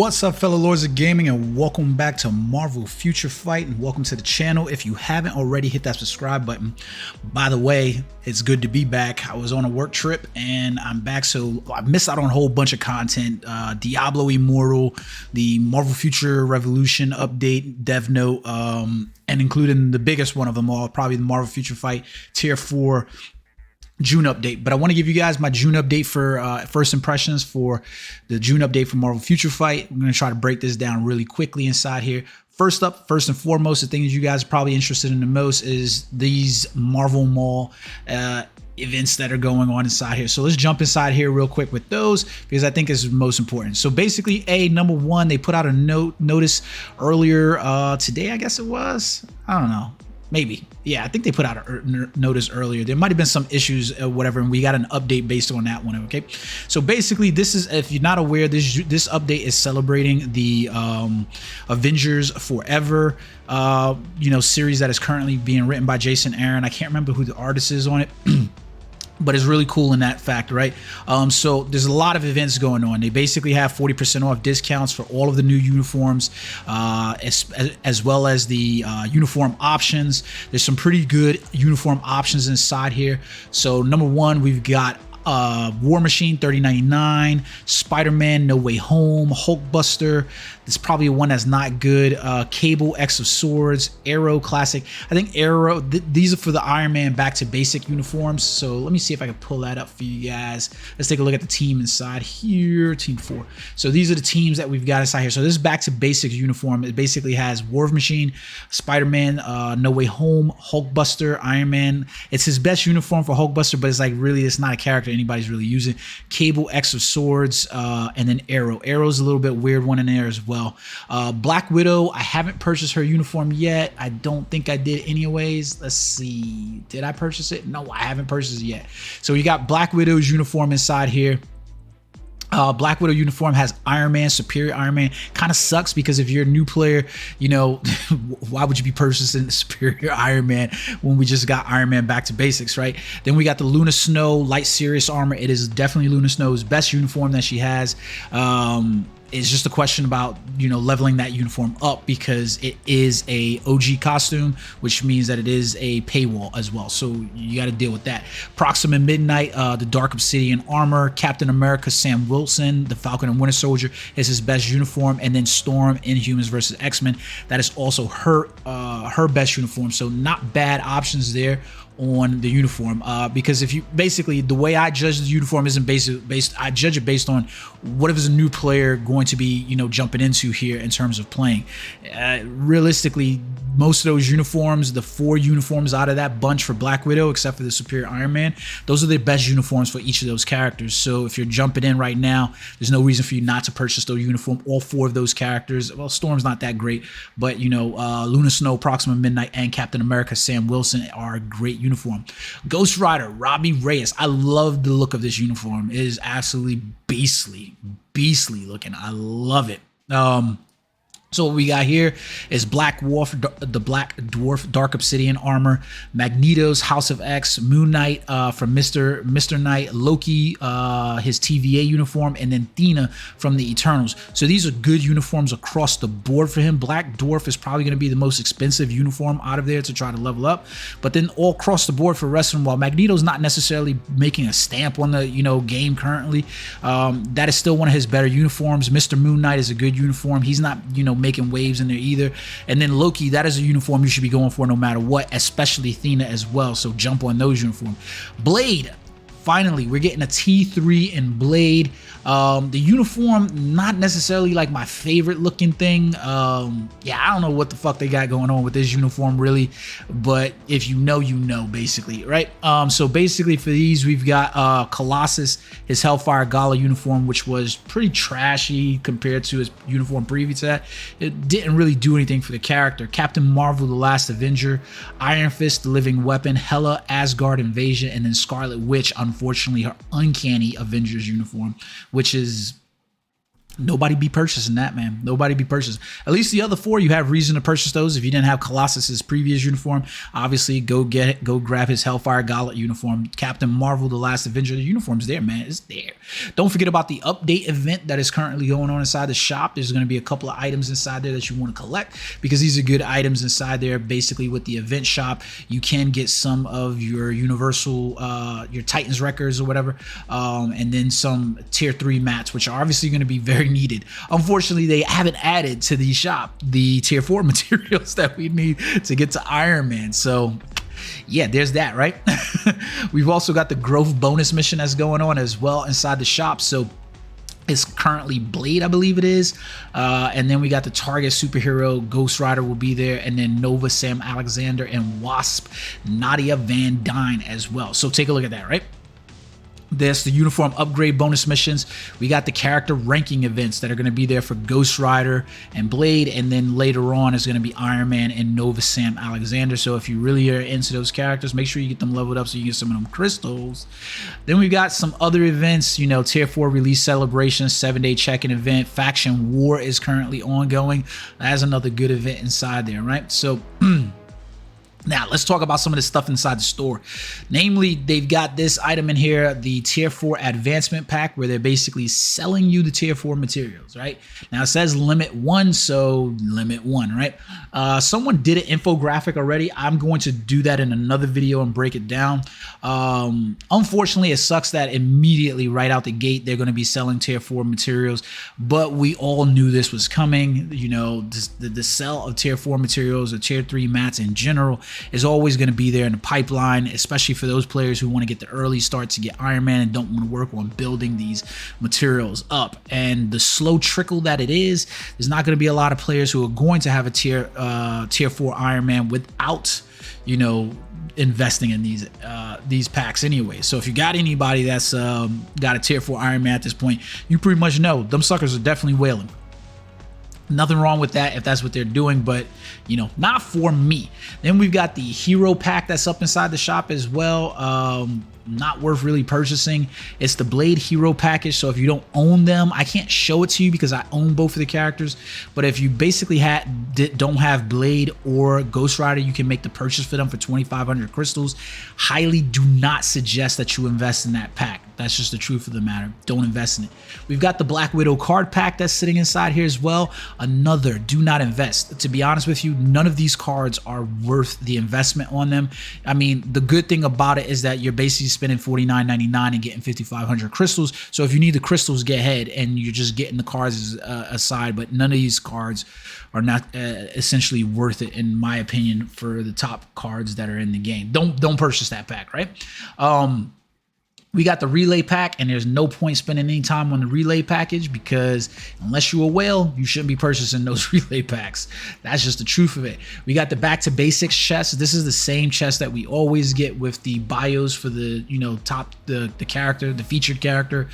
What's up, fellow lords of gaming, and welcome back to Marvel Future Fight, and welcome to the channel. If you haven't already, hit that subscribe button. By the way, it's good to be back. I was on a work trip and I'm back, so I missed out on a whole bunch of content. Diablo Immortal, the Marvel Future Revolution update, dev note, and including the biggest one of them all, probably the Marvel Future Fight Tier 4 June update. But I want to give you guys my June update for first impressions for the June update for Marvel Future Fight. I'm going to try to break this down really quickly inside here. First and foremost, the things you guys are probably interested in the most is these Marvel Mall events that are going on inside here. So let's jump inside here real quick with those, because I think it's most important. So basically, number one, they put out a notice earlier today, I guess it was. I don't know. Maybe. Yeah, I think they put out a notice earlier. There might have been some issues or whatever, and we got an update based on that one, okay? So basically, this is, if you're not aware, this update is celebrating the Avengers Forever series that is currently being written by Jason Aaron. I can't remember who the artist is on it. But it's really cool in that fact, right? So there's a lot of events going on. They basically have 40% off discounts for all of the new uniforms, as well as the uniform options. There's some pretty good uniform options inside here. So number one, we've got War Machine $30.99, Spider-Man No Way Home, Hulkbuster. This is probably one that's not good. Cable X of Swords, Arrow Classic. I think Arrow, these are for the Iron Man back to basic uniforms. So let me see if I can pull that up for you guys. Let's take a look at the team inside here, Team 4. So these are the teams that we've got inside here. So this is back to basic uniform. It basically has War Machine, Spider-Man, No Way Home, Hulkbuster, Iron Man. It's his best uniform for Hulkbuster, but it's like really, it's not a character anybody's really using. Cable X of Swords, and then Arrow. Arrow's a little bit weird one in there as well. Black Widow, I haven't purchased her uniform yet. I don't think I did anyways. Let's see. Did I purchase it? No, I haven't purchased it yet. So you got Black Widow's uniform inside here. Black Widow uniform has Iron Man, Superior Iron Man. Kind of sucks because if you're a new player, you know, why would you be purchasing Superior Iron Man when we just got Iron Man back to basics, right? Then we got the Luna Snow Light Sirius armor. It is definitely Luna Snow's best uniform that she has. It's just a question about, you know, leveling that uniform up, because it is a OG costume, which means that it is a paywall as well. So you got to deal with that. Proxima Midnight, the Dark Obsidian armor. Captain America Sam Wilson, the Falcon and Winter Soldier, is his best uniform. And then Storm, Inhumans versus X-Men, that is also her best uniform. So not bad options there on the uniform, because if you basically, the way I judge the uniform isn't based I judge it based on what is a new player going to be, you know, jumping into here in terms of playing. Realistically, most of those uniforms, the 4 uniforms out of that bunch for Black Widow, except for the Superior Iron Man, those are the best uniforms for each of those characters. So if you're jumping in right now, there's no reason for you not to purchase those uniform, all 4 of those characters. Well, Storm's not that great, but you know, Luna Snow, Proxima Midnight, and Captain America Sam Wilson are great uniform. Ghost Rider Robbie Reyes, I love the look of this uniform. It is absolutely beastly looking. I love it. So what we got here is Black Dwarf, the Black Dwarf Dark Obsidian armor, Magneto's House of X, Moon Knight from Mr. Knight, Loki, his TVA uniform, and then Thena from the Eternals. So these are good uniforms across the board for him. Black Dwarf is probably going to be the most expensive uniform out of there to try to level up. But then all across the board for wrestling, while Magneto's not necessarily making a stamp on the, you know, game currently, that is still one of his better uniforms. Mr. Moon Knight is a good uniform. He's not, you know, making waves in there either. And then Loki, that is a uniform you should be going for no matter what, especially Thena as well. So jump on those uniforms. Blade, finally, we're getting a T3 in Blade. The uniform, not necessarily like my favorite looking thing. Yeah, I don't know what the fuck they got going on with this uniform really, but if you know, you know, basically, right? So basically for these, we've got Colossus, his Hellfire Gala uniform, which was pretty trashy compared to his uniform previous to that. It didn't really do anything for the character. Captain Marvel, the Last Avenger, Iron Fist, the Living Weapon, Hela, Asgard Invasion, and then Scarlet Witch, unfortunately, her Uncanny Avengers uniform, which is Nobody be purchasing that, man. Nobody be purchasing. At least the other 4, you have reason to purchase those. If you didn't have Colossus's previous uniform, obviously go grab his Hellfire Gauntlet uniform. Captain Marvel, the Last Avenger, the uniform's there, man. It's there. Don't forget about the update event that is currently going on inside the shop. There's going to be a couple of items inside there that you want to collect, because these are good items inside there. Basically, with the event shop, you can get some of your Universal, your Titans records or whatever, and then some tier 3 mats, which are obviously going to be very needed. Unfortunately, they haven't added to the shop the tier 4 materials that we need to get to Iron Man. So yeah, there's that, right? We've also got the growth bonus mission that's going on as well inside the shop. So it's currently Blade, I believe it is. And then we got the Target superhero, Ghost Rider will be there. And then Nova, Sam Alexander, and Wasp, Nadia Van Dyne as well. So take a look at that, right? There's the uniform upgrade bonus missions. We got the character ranking events that are going to be there for Ghost Rider and Blade, and then later on is going to be Iron Man and Nova Sam Alexander. So if you really are into those characters, make sure you get them leveled up so you get some of them crystals. Then we got some other events, you know, tier 4 release celebration, 7-day check-in event. Faction War is currently ongoing. That's another good event inside there, right? So now, let's talk about some of the stuff inside the store. Namely, they've got this item in here, the Tier 4 Advancement Pack, where they're basically selling you the Tier 4 materials, right? Now, it says Limit 1, so Limit 1, right? Someone did an infographic already. I'm going to do that in another video and break it down. Unfortunately, it sucks that immediately right out the gate, they're going to be selling Tier 4 materials, but we all knew this was coming. You know, the sell of Tier 4 materials or Tier 3 mats in general is always going to be there in the pipeline, especially for those players who want to get the early start to get Iron Man and don't want to work on building these materials up. And the slow trickle that it is, there's not going to be a lot of players who are going to have a tier 4 Iron Man without, you know, investing in these packs anyway. So if you got anybody that's got a tier 4 Iron Man at this point, you pretty much know them suckers are definitely wailing. Nothing wrong with that if that's what they're doing, but you know, not for me. Then we've got the hero pack that's up inside the shop as well. Not worth really purchasing. It's the Blade hero package, so if you don't own them, I can't show it to you because I own both of the characters, but if you basically don't have Blade or Ghost Rider, you can make the purchase for them for 2,500 crystals. Highly do not suggest that you invest in that pack. That's just the truth of the matter. Don't invest in it. We've got the Black Widow card pack that's sitting inside here as well. Another, do not invest. To be honest with you, none of these cards are worth the investment on them. I mean, the good thing about it is that you're basically spending $49.99 and getting 5,500 crystals. So if you need the crystals, get ahead, and you're just getting the cards aside. But none of these cards are not essentially worth it, in my opinion, for the top cards that are in the game. Don't purchase that pack, right? We got the relay pack, and there's no point spending any time on the relay package because unless you're a whale, you shouldn't be purchasing those relay packs. That's just the truth of it. We got the back to basics chest. This is the same chest that we always get with the bios for the, you know, the character, the featured character,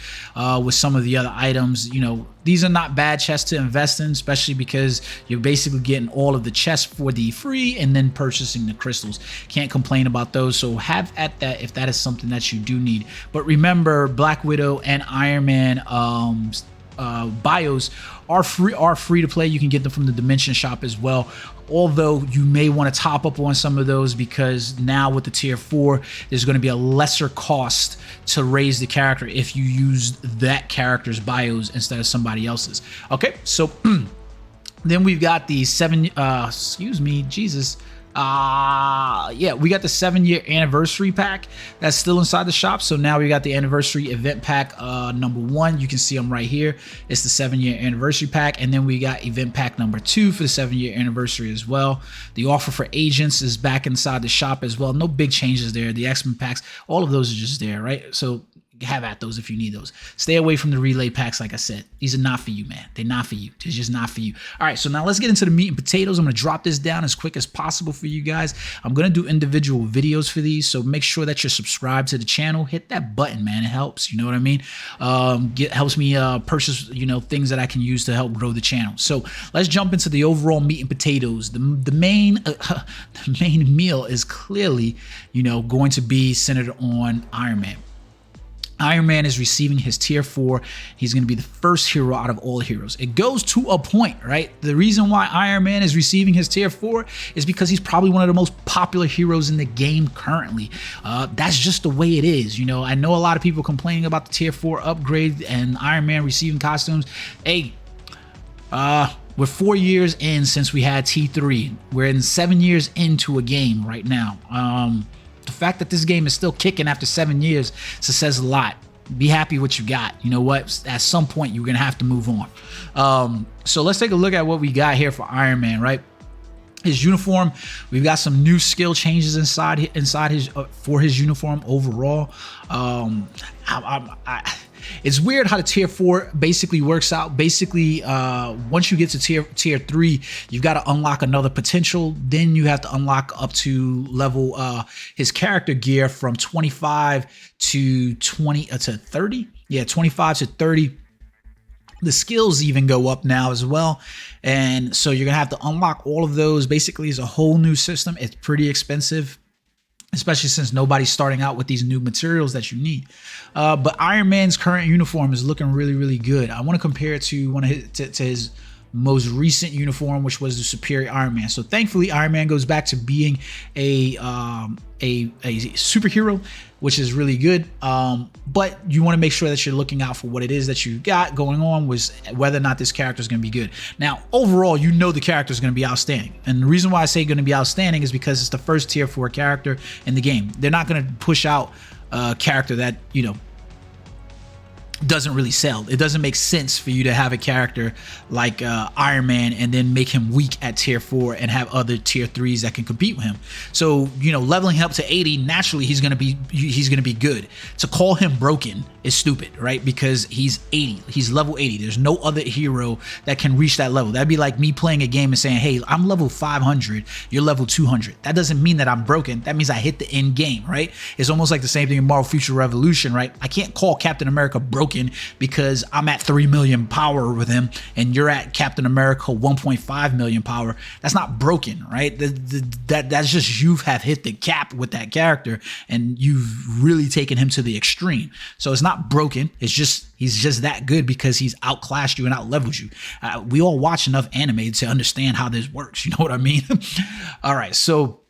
with some of the other items. You know, these are not bad chests to invest in, especially because you're basically getting all of the chests for the free and then purchasing the crystals. Can't complain about those. So have at that if that is something that you do need. But remember, Black Widow and Iron Man bios are free to play. You can get them from the Dimension shop as well. Although you may want to top up on some of those because now with the tier 4, there's going to be a lesser cost to raise the character if you use that character's bios instead of somebody else's. Okay, so then we've got the yeah, we got the 7-year anniversary pack that's still inside the shop. So now we got the anniversary event pack number 1. You can see them right here. It's the 7-year anniversary pack, and then we got event pack number 2 for the 7-year anniversary as well. The offer for agents is back inside the shop as well. No big changes there. The X-Men packs, all of those are just there, right? So have at those if you need those. Stay away from the relay packs. Like I said, these are not for you, man. They're not for you. They're just not for you. All right, so now let's get into the meat and potatoes. I'm going to drop this down as quick as possible for you guys. I'm going to do individual videos for these, so make sure that you're subscribed to the channel. Hit that button, man. It helps. You know what I mean? Helps me purchase, you know, things that I can use to help grow the channel. So let's jump into the overall meat and potatoes. The main meal is clearly, you know, going to be centered on Iron Man. Iron Man is receiving his tier 4. He's going to be the first hero out of all heroes. It goes to a point, right? The reason why Iron Man is receiving his tier 4 is because he's probably one of the most popular heroes in the game currently. That's just the way it is. You know, I know a lot of people complaining about the tier 4 upgrade and Iron Man receiving costumes. Hey, we're 4 years in since we had T3. We're in 7 years into a game right now. The fact that this game is still kicking after 7 years says a lot. Be happy with what you got. You know what? At some point, you're going to have to move on. So let's take a look at what we got here for Iron Man, right? His uniform, we've got some new skill changes inside his for his uniform overall. It's weird how the tier 4 basically works out. Basically, once you get to tier 3, you've got to unlock another potential. Then you have to unlock up to level his character gear from 25 to 30. Yeah, 25 to 30. The skills even go up now as well. And so you're going to have to unlock all of those. Basically, it's a whole new system. It's pretty expensive, especially since nobody's starting out with these new materials that you need. But Iron Man's current uniform is looking really, really good. I want to compare it to his most recent uniform, which was the Superior Iron Man. So thankfully, Iron Man goes back to being a superhero, which is really good. But you want to make sure that you're looking out for what it is that you got going on, was whether or not this character is going to be good. Now, overall, you know the character is going to be outstanding. And the reason why I say going to be outstanding is because it's the first tier 4 character in the game. They're not going to push out a character that, you know, doesn't really sell. It doesn't make sense for you to have a character like Iron Man and then make him weak at tier 4 and have other tier 3s that can compete with him. So, you know, leveling him up to 80, naturally he's gonna be good. To call him broken is stupid, right? Because he's 80. He's level 80. There's no other hero that can reach that level. That'd be like me playing a game and saying, hey, I'm level 500, you're level 200. That doesn't mean that I'm broken. That means I hit the end game, right? It's almost like the same thing in Marvel Future Revolution, right? I can't call Captain America broken because I'm at 3 million power with him and you're at Captain America 1.5 million power. That's not broken, right? That's just you have hit the cap with that character and you've really taken him to the extreme. So it's not broken. It's just he's just that good because he's outclassed you and outleveled you. We all watch enough anime to understand how this works. You know what I mean? All right, so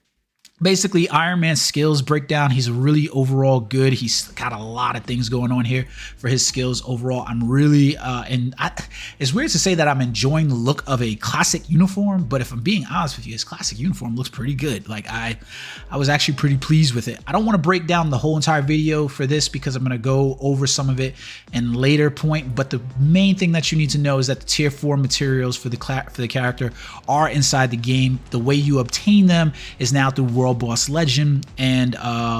basically, Iron Man's skills breakdown, he's really overall good. He's got a lot of things going on here for his skills overall. I'm really, it's weird to say that I'm enjoying the look of a classic uniform, but if I'm being honest with you, his classic uniform looks pretty good. Like I was actually pretty pleased with it. I don't want to break down the whole entire video for this because I'm going to go over some of it in later point, but the main thing that you need to know is that the tier 4 materials for the character are inside the game. The way you obtain them is now through World Boss Legend and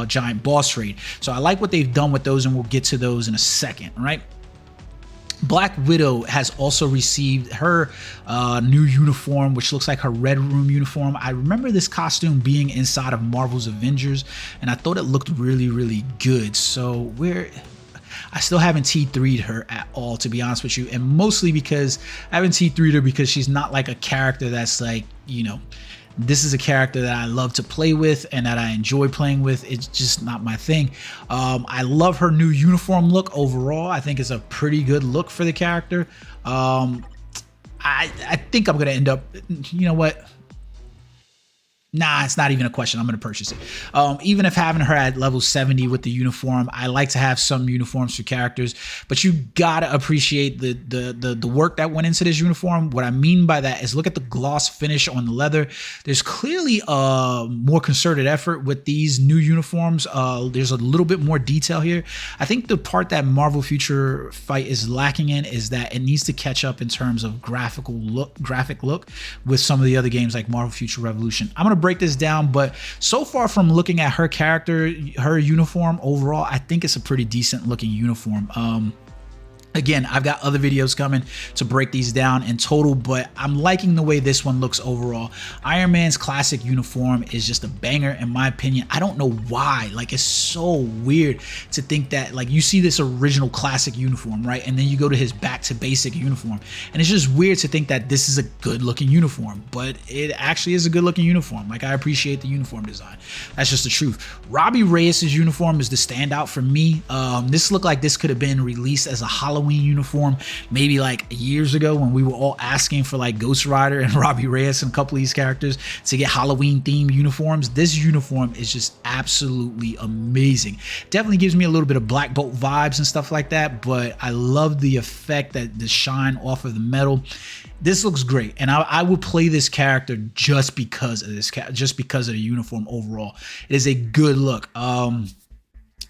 Giant Boss Raid. So I like what they've done with those, and we'll get to those in a second, right? Black Widow has also received her new uniform, which looks like her Red Room uniform. I remember this costume being inside of Marvel's Avengers, and I thought it looked really, really good. So I still haven't T3'd her at all, to be honest with you, and mostly because I haven't T3'd her because she's not like a character that's like, you know, this is a character that I love to play with and that I enjoy playing with. It's just not my thing. I love her new uniform look overall. I think it's a pretty good look for the character. I think I'm gonna end up, you know what? Nah, it's not even a question. I'm going to purchase it. Even if having her at level 70 with the uniform, I like to have some uniforms for characters, but you got to appreciate the work that went into this uniform. What I mean by that is look at the gloss finish on the leather. There's clearly a more concerted effort with these new uniforms. There's a little bit more detail here. I think the part that Marvel Future Fight is lacking in is that it needs to catch up in terms of graphic look with some of the other games like Marvel Future Revolution. I'm going to break this down, but so far from looking at her character, her uniform overall, I think it's a pretty decent looking uniform. Again, I've got other videos coming to break these down in total, but I'm liking the way this one looks overall. Iron Man's classic uniform is just a banger in my opinion. I don't know why, like it's so weird to think that like you see this original classic uniform, right? And then you go to his back to basic uniform. And it's just weird to think that this is a good looking uniform, but it actually is a good looking uniform. Like I appreciate the uniform design. That's just the truth. Robbie Reyes' uniform is the standout for me. This looked like this could have been released as a Halloween uniform maybe like years ago when we were all asking for like Ghost Rider and Robbie Reyes and a couple of these characters to get Halloween themed uniforms. This uniform is just absolutely amazing. Definitely gives me a little bit of Black Bolt vibes and stuff like that, but I love the effect that the shine off of the metal. This looks great, and I would play this character just because of the uniform overall. It is a good look.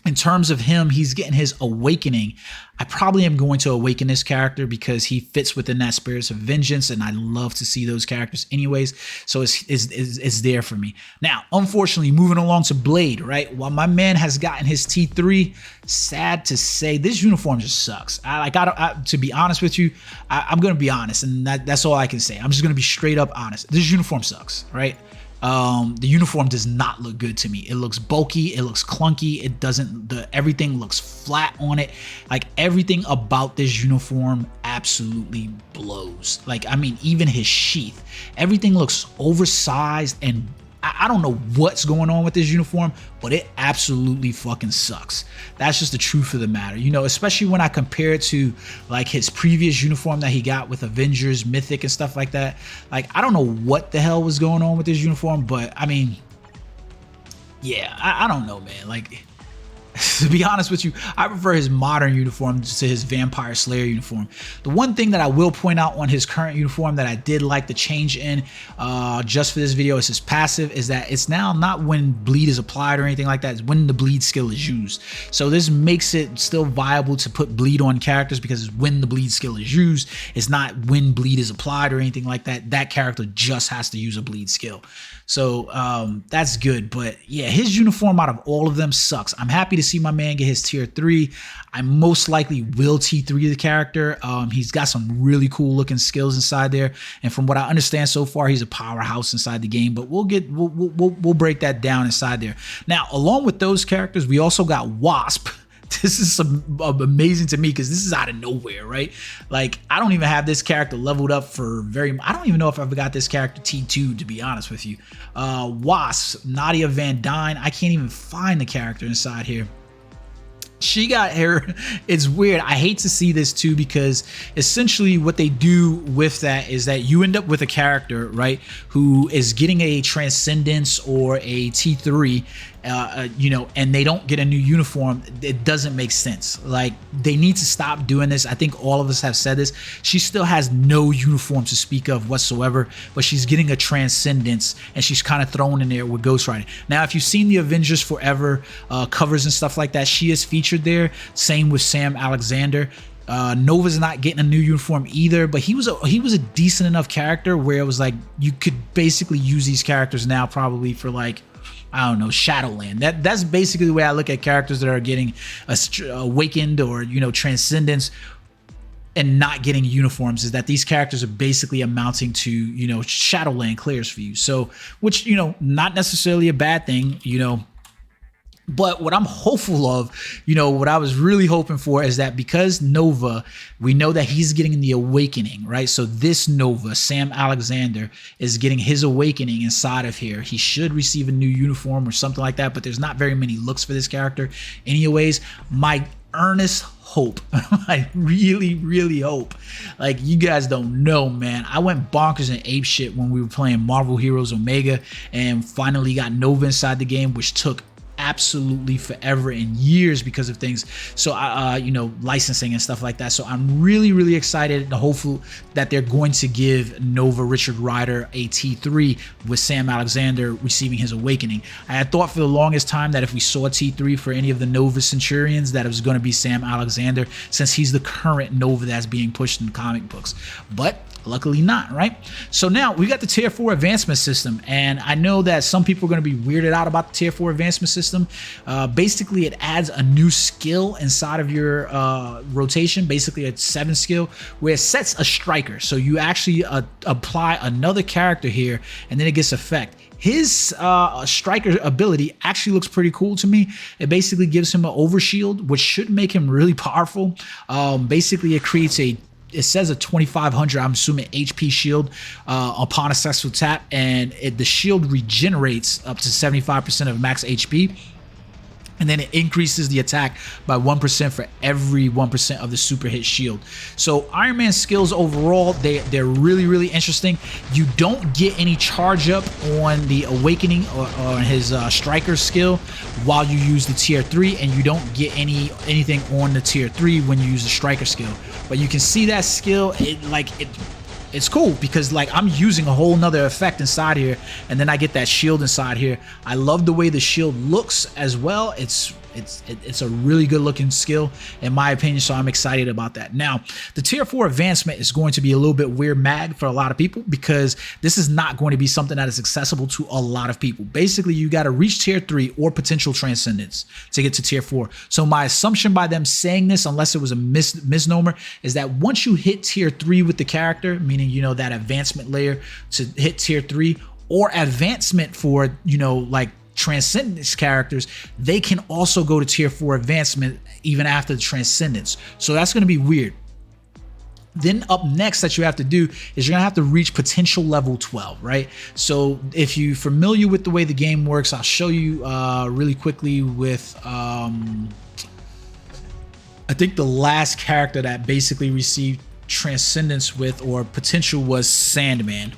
In terms of him, he's getting his awakening. I probably am going to awaken this character because he fits within that spirits of vengeance, and I love to see those characters anyways. So it's there for me. Now, unfortunately, moving along to Blade, right? While my man has gotten his T3, sad to say, this uniform just sucks. To be honest with you, I'm going to be honest, and that's all I can say. I'm just going to be straight up honest. This uniform sucks, right? The uniform does not look good to me. It looks bulky, it looks clunky, it doesn't, everything looks flat on it. Like everything about this uniform absolutely blows. Like, I mean, even his sheath, everything looks oversized, and I don't know what's going on with this uniform, but it absolutely fucking sucks. That's just the truth of the matter, you know, especially when I compare it to like his previous uniform that he got with Avengers, Mythic and stuff like that. Like, I don't know what the hell was going on with this uniform, but I mean, yeah, I don't know, man. Like, to be honest with you, I prefer his modern uniform to his Vampire Slayer uniform. The one thing that I will point out on his current uniform that I did like the change in just for this video is his passive, is that it's now not when bleed is applied or anything like that. It's when the bleed skill is used. So this makes it still viable to put bleed on characters because it's when the bleed skill is used. It's not when bleed is applied or anything like that. That character just has to use a bleed skill. So that's good. But yeah, his uniform out of all of them sucks. I'm happy to see my man get his tier 3. I most likely will T3 the character. He's got some really cool looking skills inside there, and from what I understand so far, he's a powerhouse inside the game. But we'll break that down inside there. Now, along with those characters, we also got Wasp. This is amazing to me because this is out of nowhere, right? Like, I don't even have this character leveled up for I don't even know if I ever got this character T2, to be honest with you. Wasp, Nadia Van Dyne. I can't even find the character inside here. She got her. It's weird. I hate to see this too, because essentially what they do with that is that you end up with a character, right, who is getting a Transcendence or a T3, you know, and they don't get a new uniform. It doesn't make sense. Like, they need to stop doing this. I think all of us have said this. She still has no uniform to speak of whatsoever, but she's getting a Transcendence, and she's kind of thrown in there with Ghost Rider. Now, if you've seen the Avengers Forever covers and stuff like that, she is featured there. Same with Sam Alexander. Nova's not getting a new uniform either, but he was a decent enough character where it was like you could basically use these characters now probably for, like, I don't know, Shadowland. That's basically the way I look at characters that are getting awakened or, you know, Transcendence and not getting uniforms, is that these characters are basically amounting to, you know, Shadowland clears for you. So, which, you know, not necessarily a bad thing, you know. But what I'm hopeful of, you know, what I was really hoping for is that because Nova, we know that he's getting the awakening, right? So this Nova, Sam Alexander, is getting his awakening inside of here. He should receive a new uniform or something like that, but there's not very many looks for this character. Anyways, my earnest hope, I really hope, like, you guys don't know, man, I went bonkers and ape shit when we were playing Marvel Heroes Omega and finally got Nova inside the game, which took absolutely forever and years because of things, so you know, licensing and stuff like that. So I'm really excited and hopeful that they're going to give Nova Richard Rider a T3 with Sam Alexander receiving his awakening. I had thought for the longest time that if we saw a T3 for any of the Nova Centurions, that it was going to be Sam Alexander, since he's the current Nova that's being pushed in comic books, but luckily not, right? So now we got the tier 4 advancement system, and I know that some people are going to be weirded out about the tier 4 advancement system, system. Basically, it adds a new skill inside of your rotation, basically a 7 skill, where it sets a striker. So you actually apply another character here, and then it gets effect. His striker ability actually looks pretty cool to me. It basically gives him an overshield, which should make him really powerful. Basically, it creates it says a 2500, I'm assuming, HP shield upon a successful tap, and the shield regenerates up to 75% of max HP. And then it increases the attack by 1% for every 1% of the super hit shield. So Iron Man's skills overall, they're really, really interesting. You don't get any charge up on the Awakening or his striker skill while you use the tier 3, and you don't get anything on the tier 3 when you use the striker skill. But you can see that skill, it's cool because like I'm using a whole nother effect inside here, and then I get that shield inside here. I love the way the shield looks as well. It's a really good looking skill in my opinion, so I'm excited about that. Now, the tier 4 advancement is going to be a little bit weird mag for a lot of people because this is not going to be something that is accessible to a lot of people. Basically, you got to reach tier 3 or potential transcendence to get to tier 4. So my assumption by them saying this, unless it was a misnomer, is that once you hit tier 3 with the character, meaning, you know, that advancement layer to hit tier 3, or advancement for, you know, like Transcendence characters, they can also go to tier 4 advancement even after the Transcendence. So that's going to be weird. Then up next that you have to do is you're gonna have to reach potential level 12, right? So if you're familiar with the way the game works, I'll show you really quickly with I think the last character that basically received Transcendence with or potential was Sandman.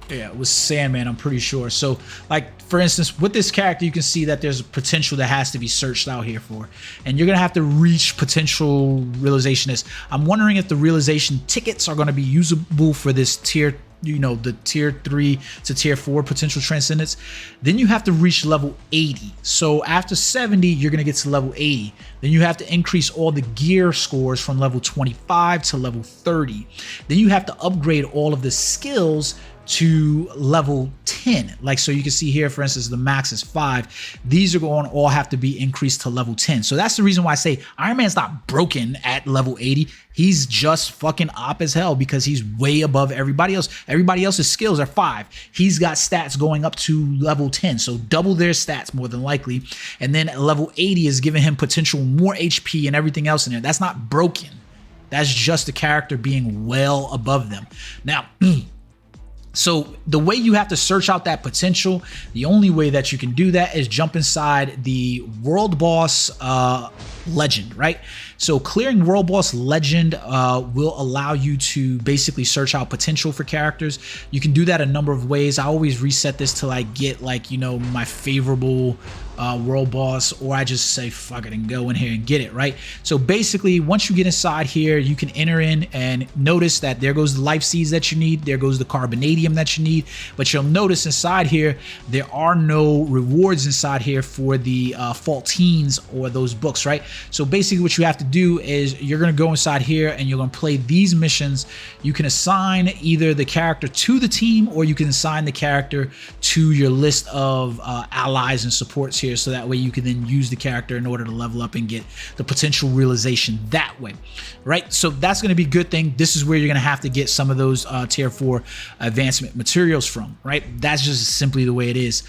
Yeah, it was Sandman, I'm pretty sure. So, like, for instance, with this character, you can see that there's a potential that has to be searched out here for. And you're going to have to reach potential realizationists. I'm wondering if the realization tickets are going to be usable for this tier, you know, the tier 3 to tier 4 potential transcendence. Then you have to reach level 80. So after 70, you're going to get to level 80. Then you have to increase all the gear scores from level 25 to level 30. Then you have to upgrade all of the skills to level 10. Like, so you can see here, for instance, the max is 5. These are going to all have to be increased to level 10. So that's the reason why I say Iron Man's not broken at level 80. He's just fucking op as hell because he's way above everybody else. Everybody else's skills are 5. He's got stats going up to level 10. So double their stats more than likely. And then level 80 is giving him potential more HP and everything else in there. That's not broken. That's just the character being well above them. Now, so the way you have to search out that potential, the only way that you can do that is jump inside the World Boss Legend, right? So clearing World Boss Legend will allow you to basically search out potential for characters. You can do that a number of ways. I always reset this till I get, like, you know, my favorable World Boss, or I just say fuck it and go in here and get it, right? So basically, once you get inside here, you can enter in and notice that there goes the life seeds that you need, there goes the carbonadium that you need, but you'll notice inside here there are no rewards inside here for the faultines or those books, right? So basically what you have to do is you're going to go inside here and you're going to play these missions. You can assign either the character to the team, or you can assign the character to your list of allies and supports here, so that way you can then use the character in order to level up and get the potential realization that way, right? So that's going to be a good thing. This is where you're going to have to get some of those tier 4 advancement materials from, right? That's just simply the way it is.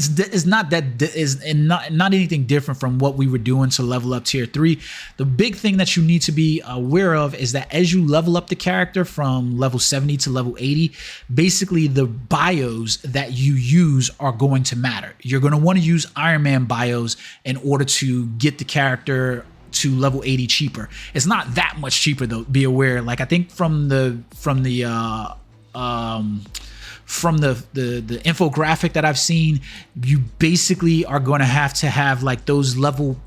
It's not anything different from what we were doing to level up tier 3. The big thing that you need to be aware of is that as you level up the character from level 70 to level 80, basically the bios that you use are going to matter. You're going to want to use Iron Man bios in order to get the character to level 80 cheaper. It's not that much cheaper though, be aware. Like, I think from the infographic that I've seen, you basically are going to have like those level,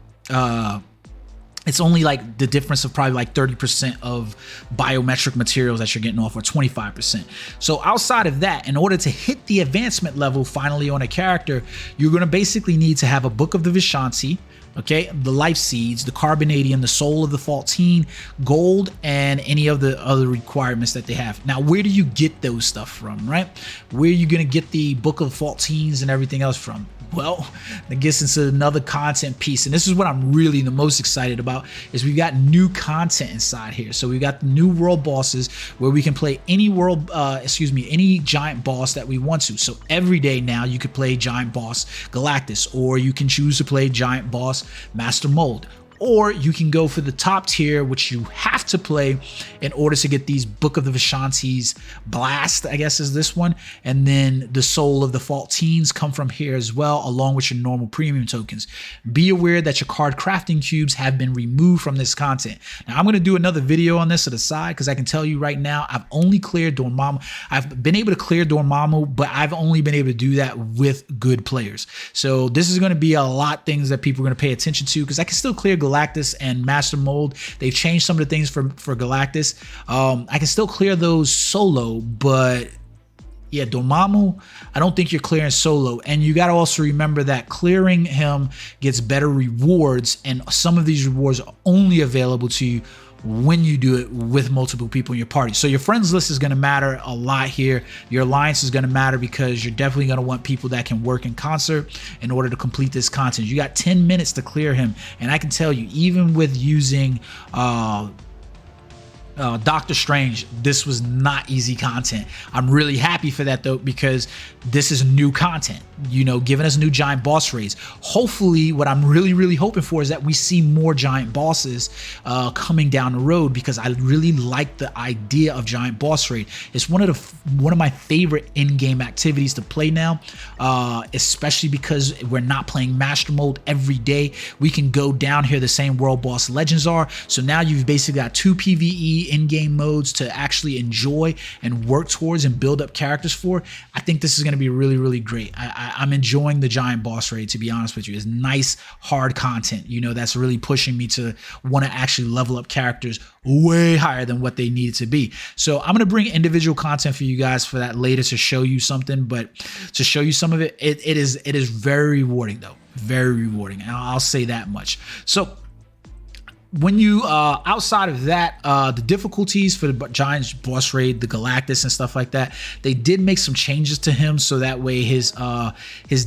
it's only like the difference of probably like 30% of biometric materials that you're getting off, or 25%. So outside of that, in order to hit the advancement level finally on a character, you're going to basically need to have a Book of the Vishanti, okay, the life seeds, the carbonadium, the soul of the faultine, gold, and any of the other requirements that they have. Now, where do you get those stuff from, right? Where are you going to get the book of faultines and everything else from? Well, that gets into another content piece, and this is what I'm really the most excited about, is we've got new content inside here. So we've got the new world bosses where we can play any any giant boss that we want to. So every day now you could play giant boss Galactus, or you can choose to play giant boss Master Mold. Or you can go for the top tier, which you have to play in order to get these Book of the Vishanti's Blast, I guess is this one. And then the Soul of the Faultines come from here as well, along with your normal premium tokens. Be aware that your card crafting cubes have been removed from this content. Now, I'm going to do another video on this to the side, because I can tell you right now, I've only cleared Dormammu. I've been able to clear Dormammu, but I've only been able to do that with good players. So this is going to be a lot of things that people are going to pay attention to, because I can still clear Galactus and Master Mold. They've changed some of the things for Galactus. I can still clear those solo, but yeah, Dormammu, I don't think you're clearing solo. And you got to also remember that clearing him gets better rewards, and some of these rewards are only available to you when you do it with multiple people in your party. So your friends list is going to matter a lot here. Your alliance is going to matter, because you're definitely going to want people that can work in concert in order to complete this content. You got 10 minutes to clear him, and I can tell you, even with using Doctor Strange, this was not easy content. I'm really happy for that though, because this is new content, you know, giving us new giant boss raids. Hopefully, what I'm really hoping for is that we see more giant bosses coming down the road, because I really like the idea of giant boss raid. It's one of my favorite in-game activities to play now, especially because we're not playing Master Mode every day. We can go down here the same world boss legends are. So now you've basically got 2 PvE in-game modes to actually enjoy and work towards and build up characters for. I think this is going to be really great. I'm enjoying the giant boss raid, to be honest with you. It's nice, hard content, you know, that's really pushing me to want to actually level up characters way higher than what they needed to be. So I'm going to bring individual content for you guys for that later to show you something, but to show you some of it, it is very rewarding though. Very rewarding. And I'll say that much. So when you outside of that, the difficulties for the giant boss raid, the Galactus and stuff like that, they did make some changes to him, so that way his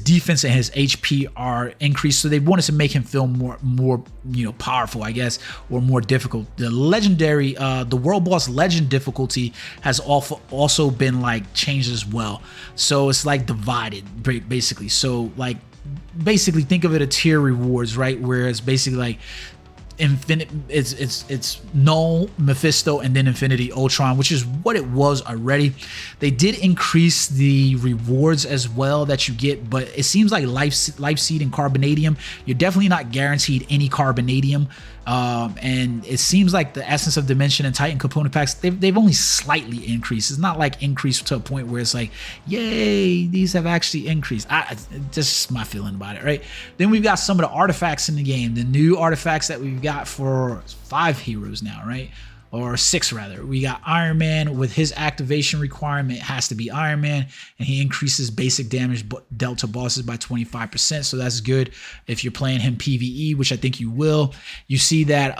defense and his HP are increased. So they wanted to make him feel more you know, powerful, I guess, or more difficult. The legendary, the world boss legend difficulty has also been like changed as well. So it's like divided basically. So like basically think of it as tier rewards, right? Where it's basically like Infinite, it's Null, Mephisto, and then Infinity Ultron, which is what it was already. They did increase the rewards as well that you get, but it seems like life seed and carbonadium, you're definitely not guaranteed any carbonadium. And it seems like the Essence of Dimension and Titan component packs, they've only slightly increased. It's not like increased to a point where it's like, yay, these have actually increased. Just my feeling about it, right? Then we've got some of the artifacts in the game, the new artifacts that we've got for 5 heroes now, right? Or 6 rather. We got Iron Man with his activation requirement has to be Iron Man, and he increases basic damage dealt to bosses by 25%. So that's good if you're playing him PvE, which I think you will. You see that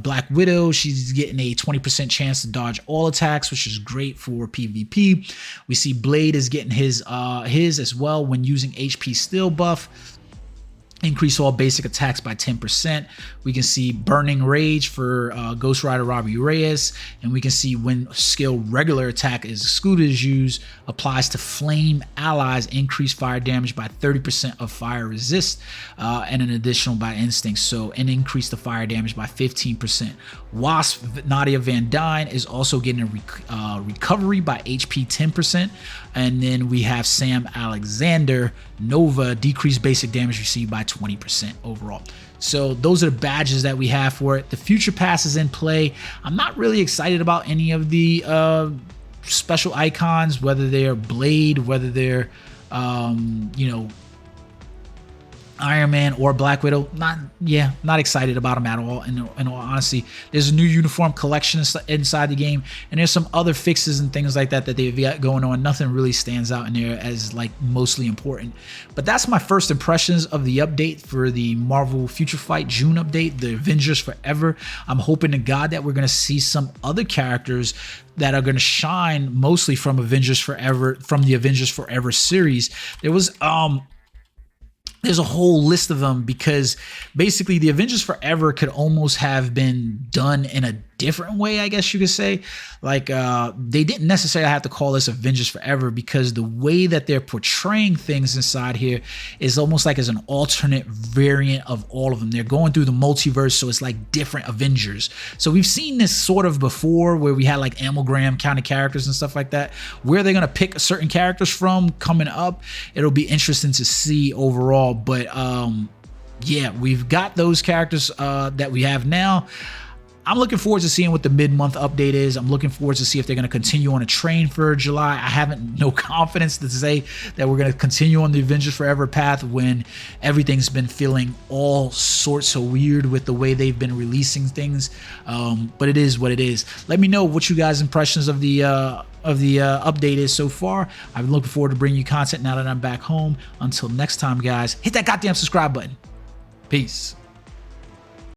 Black Widow, she's getting a 20% chance to dodge all attacks, which is great for PvP. We see Blade is getting his as well when using HP Steel buff. Increase all basic attacks by 10%. We can see Burning Rage for Ghost Rider Robbie Reyes, and we can see when skill regular attack is excluded is used, applies to flame allies, increase fire damage by 30% of fire resist, and an additional by instinct. So, and increase the fire damage by 15%. Wasp Nadia Van Dyne is also getting a recovery by HP 10%. And then we have Sam Alexander Nova, decreased basic damage received by 20% overall. So those are the badges that we have for it. The future pass is in play. I'm not really excited about any of the special icons, whether they're Blade, whether they're you know, Iron Man or Black Widow, not excited about them at all. In all honesty, there's a new uniform collection inside the game, and there's some other fixes and things like that they've got going on. Nothing really stands out in there as like mostly important. But that's my first impressions of the update for the Marvel Future Fight June update, the Avengers Forever. I'm hoping to God that we're gonna see some other characters that are going to shine mostly from Avengers Forever, from the Avengers Forever series. There's a whole list of them, because basically the Avengers Forever could almost have been done in a different way, I guess you could say. Like they didn't necessarily have to call this Avengers Forever, because the way that they're portraying things inside here is almost like as an alternate variant of all of them. They're going through the multiverse, so it's like different Avengers. So we've seen this sort of before, where we had like amalgam kind of characters and stuff like that. Where they're gonna pick certain characters from coming up, it'll be interesting to see overall. But yeah, we've got those characters that we have now. I'm looking forward to seeing what the mid-month update is. I'm looking forward to see if they're going to continue on a train for July. I haven't no confidence to say that we're going to continue on the Avengers Forever path when everything's been feeling all sorts of weird with the way they've been releasing things. But it is what it is. Let me know what you guys' impressions of the update is so far. I'm looking forward to bringing you content now that I'm back home. Until next time, guys, hit that goddamn subscribe button. Peace.